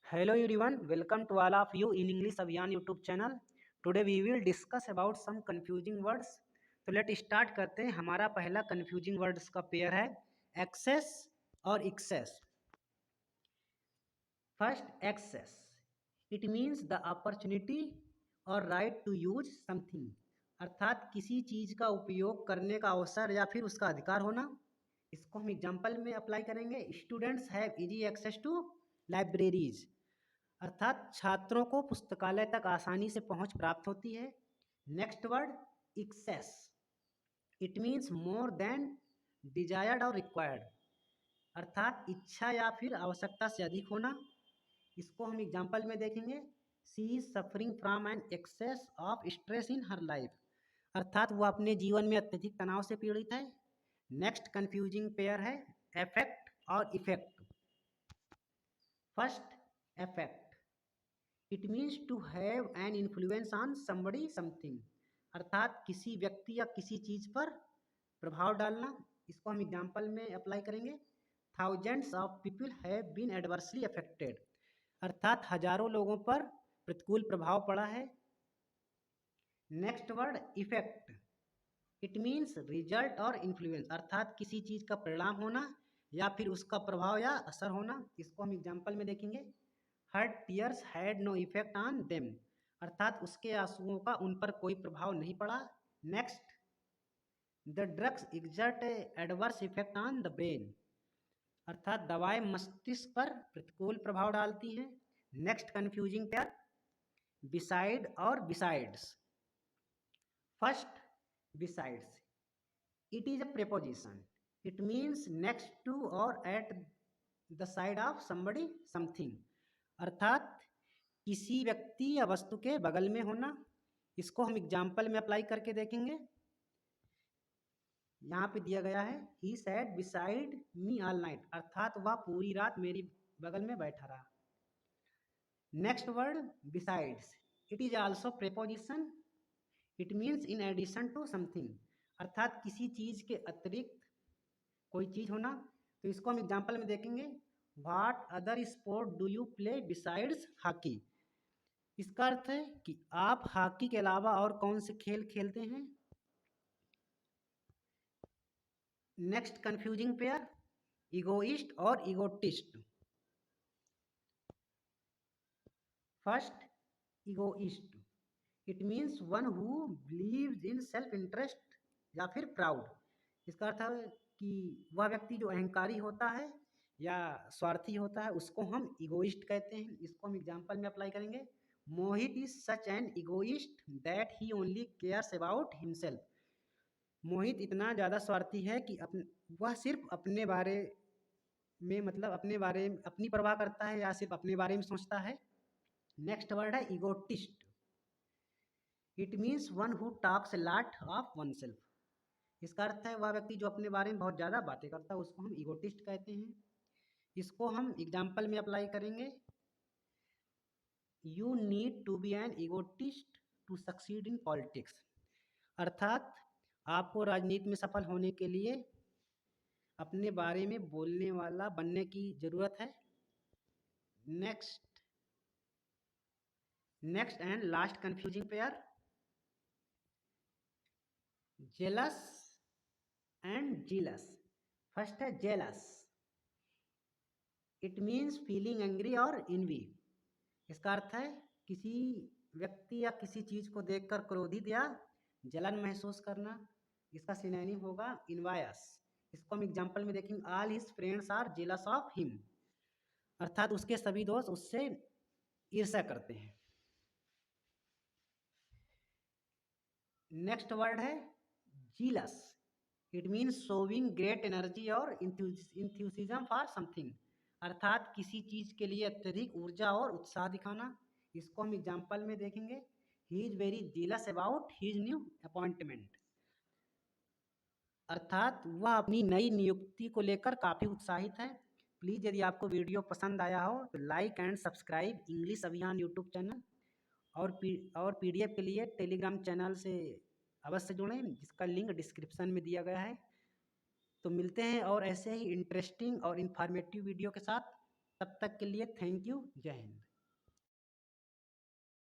Hello everyone, welcome to all of you in English Abhiyan YouTube channel. Today we will discuss about some confusing words. तो let start करते हैं। हमारा पहला confusing words का pair है access और excess. First access, it means the opportunity और right to use something, अर्थात किसी चीज का उपयोग करने का अवसर या फिर उसका अधिकार होना। इसको हम एग्जाम्पल में अप्लाई करेंगे। Students have easy access to libraries, अर्थात छात्रों को पुस्तकालय तक आसानी से पहुंच प्राप्त होती है। Next word excess, it means more than desired और रिक्वायर्ड, अर्थात इच्छा या फिर आवश्यकता से अधिक होना। इसको हम एग्जाम्पल में देखेंगे। She is suffering from an excess of stress in her life, अर्थात वो अपने जीवन में अत्यधिक तनाव से पीड़ित है। नेक्स्ट कंफ्यूजिंग पेयर है इफेक्ट और effect. First affect, it means to have an influence on somebody something, अर्थात किसी व्यक्ति या किसी चीज पर प्रभाव डालना। इसको हम एग्जाम्पल में अप्लाई करेंगे। Thousands of people have been adversely affected, अर्थात हजारों लोगों पर प्रतिकूल प्रभाव पड़ा है। Next word effect, it means result और इन्फ्लुएंस, अर्थात किसी चीज का परिणाम होना या फिर उसका प्रभाव या असर होना। इसको हम एग्जाम्पल में देखेंगे। Her tears had no effect on them, अर्थात उसके आंसुओं का उन पर कोई प्रभाव नहीं पड़ा। Next, the drugs exert adverse effect on the brain, अर्थात दवाएं मस्तिष्क पर प्रतिकूल प्रभाव डालती हैं। नेक्स्ट कंफ्यूजिंग पेयर बिसाइड और besides. First besides, it is a preposition, it means next to और at the side of somebody something, अर्थात किसी व्यक्ति या वस्तु के बगल में होना। इसको हम एग्जाम्पल में अप्लाई करके देखेंगे। यहाँ पे दिया गया है he sat beside me all night, अर्थात वह पूरी रात मेरी बगल में बैठा रहा। Next word besides, it is also preposition, it means in addition to something, अर्थात किसी चीज के अतिरिक्त कोई चीज होना। तो इसको हम एग्जाम्पल में देखेंगे। What other sport do you play besides hockey, इसका अर्थ है कि आप हॉकी के अलावा और कौन से खेल खेलते हैं। नेक्स्ट कंफ्यूजिंग पेयर इगोइस्ट और egotist. First egoist, it means one who believes in self interest या फिर प्राउड, इसका अर्थ है कि वह व्यक्ति जो अहंकारी होता है या स्वार्थी होता है उसको हम इगोइस्ट कहते हैं। इसको हम एग्जाम्पल में अप्लाई करेंगे। Mohit is such an egoist that he only cares about himself, Mohit इतना ज़्यादा स्वार्थी है कि वह सिर्फ अपने बारे में, मतलब अपने बारे में अपनी परवाह करता है या सिर्फ अपने बारे में सोचता है। नेक्स्ट वर्ड है egotist, it means one who talks lot of oneself, इसका अर्थ है वह व्यक्ति जो अपने बारे में बहुत ज़्यादा बातें करता है उसको हम इगोटिस्ट कहते हैं। इसको हम एग्जाम्पल में अप्लाई करेंगे। You need to be an egotist to succeed in politics, अर्थात आपको राजनीति में सफल होने के लिए अपने बारे में बोलने वाला बनने की जरूरत है। Next and last confusing pair jealous and zealous. First है jealous, it means feeling angry और इनवी, इसका अर्थ है किसी व्यक्ति या किसी चीज को देखकर क्रोधित या जलन महसूस करना। इसका सिनोनिम होगा इनवायस। इसको हम एग्जाम्पल में देखेंगे। All his friends are jealous of him, अर्थात उसके सभी दोस्त उससे ईर्ष्या करते हैं। नेक्स्ट वर्ड है zealous, it means showing great energy और इंथ्यूसिज्म फॉर समथिंग, अर्थात किसी चीज के लिए अत्यधिक ऊर्जा और उत्साह दिखाना। इसको हम एग्जाम्पल में देखेंगे। He is very jealous about his new appointment, अर्थात वह अपनी नई नियुक्ति को लेकर काफी उत्साहित है। प्लीज यदि आपको वीडियो पसंद आया हो तो लाइक एंड सब्सक्राइब इंग्लिश अभियान यूट्यूब चैनल, और पीडीएफ के लिए टेलीग्राम चैनल से अवश्य जुड़ें जिसका लिंक डिस्क्रिप्शन में दिया गया है। तो मिलते हैं और ऐसे ही इंटरेस्टिंग और इन्फॉर्मेटिव वीडियो के साथ। तब तक के लिए थैंक यू, जय हिंद।